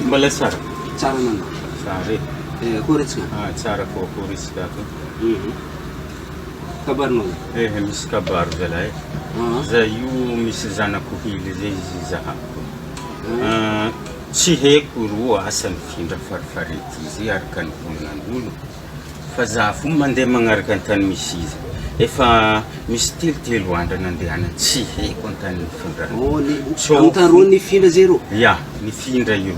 Mbala tsara. Tsara nanao. Tsara. Koretsika. Tsara koretsika to. Kabarinao. Misy kabaro zalahy. Zay io misy zanako hily zay izy zahako. Tsy haiko roa asany findra farifarety izy araka ny volonan'olo. Fa za fo mandeha magnaraka an-tany misy izy. Efa misy telo andra nandehana tsy haiko an-tany nifindrana. Amtarao nifindra zero? Ya, nifindra io.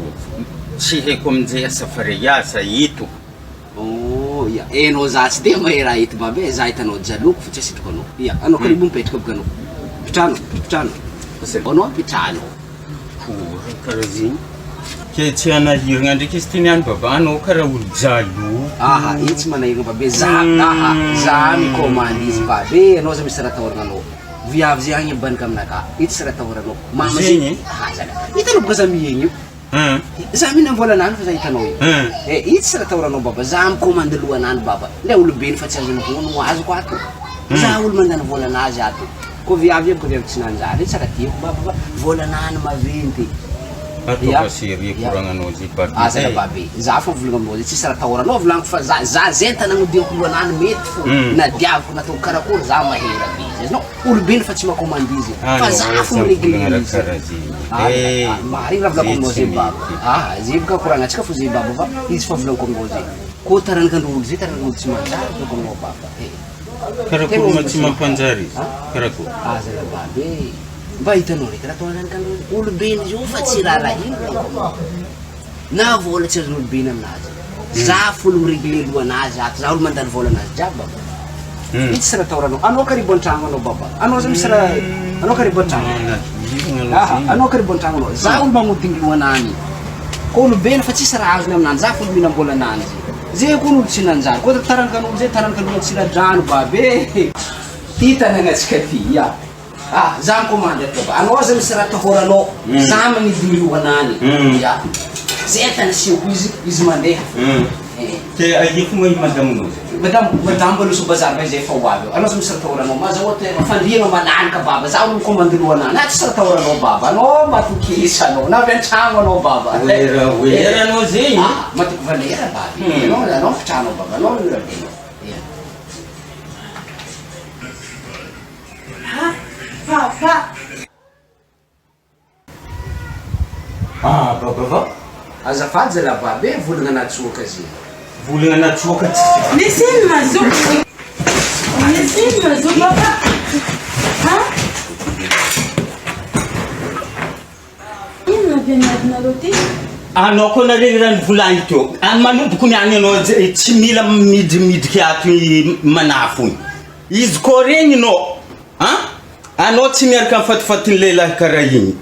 Tsy haiko amin'izay asa fare asa ito. Ya, enao za tsy dia mahay raha ito babe, za hitanao jaloko fa tsy asitrako anao. Ya, anao karibu mipetraka abokany anao. Pitrano. Anao pitrano. Karaha ziny. Ke tsy anahirana ndraiky izy tiany baba anao karaha olo jalo. Io tsy manahirana babe, za mikomandy izy babe, anao za misy raha tahoranao. Viavy zay agny banika aminaka, ito tsy raha tahoranao. Mama zay. Hitanao boka za mihegny io. Za mina volanany fa za hitanao io. Ito tsy raha tahoranao baba, za mikomandy lohanany baba. Le olobeny fa tsy azony vono azoko ato. Za olo mandany volanazy ato. Ko viavy tsy nanjary, tsy raha tiako baba, volanany maventy. Ato pasiry koragnanao zay babe. Zay babe, za fa volagna aminao zay tsisy raha tahoranao volagno fa za zay tanagnodiako lohanany mety fo. Na diaviko natao karakory za mahera be izy. No, olobeny fa tsy makomandy izy. Fa za fo miregle izy. Marina volagno aminao zay baba. Zay boka koragnantsika fo zay baba fa izy fa volagno aminao zay. Ko taranakandro olo zay taranakandro tsy manjary volagno aminao baba. Karakory ma tsy mampanjary izy? Karakory? Zay babe. Mba hitanao reka raha taonanakandro olobeny izy io fa tsy raha ino. Na vola tsy azony olobeny aminazy. Za folo miregle lohanazy ato, za olo mandany volanazy jiaby baba. Ito tsy raha tahoranao. Anao karibu an-tragno anao baba. Anao za misy raha, anao karibu an-tragno. Anao karibu an-tragno anao. Za olo magnodigny lohanany. Ko olobeny fa tsisy raha azony aminany, za folo minam-bolanany. Zay ko olo tsy nanjary. Ko taranakandro zay taranakandro tsy radrano babe. Ty tanagnatsika ty, ya. Za mikomande ato baba. Anao za misy raha tahoranao. Za magnidigny lohanany. Ya. Zay tanasiako izy mandeha. Ke aiko moa madamonao. Madamo baloso bazar vai zay fa hoavy. Anao za misy raha tahoranao. Ma za ohatra fandriagna manalika baba. Za olo mikomande lohanany. Tsy raha tahoranao baba. Anao matokisa anao. Na avy an-tragno anao baba. Oera anao zay. Matoko valera baba. Anao fitrano baba. Anao mirabena. Baba va? Azafady zala babe, volagna natsoaka zay. Volagna natsoaka tsy. Nisy mazo baba. Ino navianadinareo ty? Anao koa naregny raha nivolagny teo. Manomboko niany anao tsy mila midimidika ato manafo. Izy koa regny anao. Anao tsy miaraka mifatifatin'ny lehilahy karaha igny.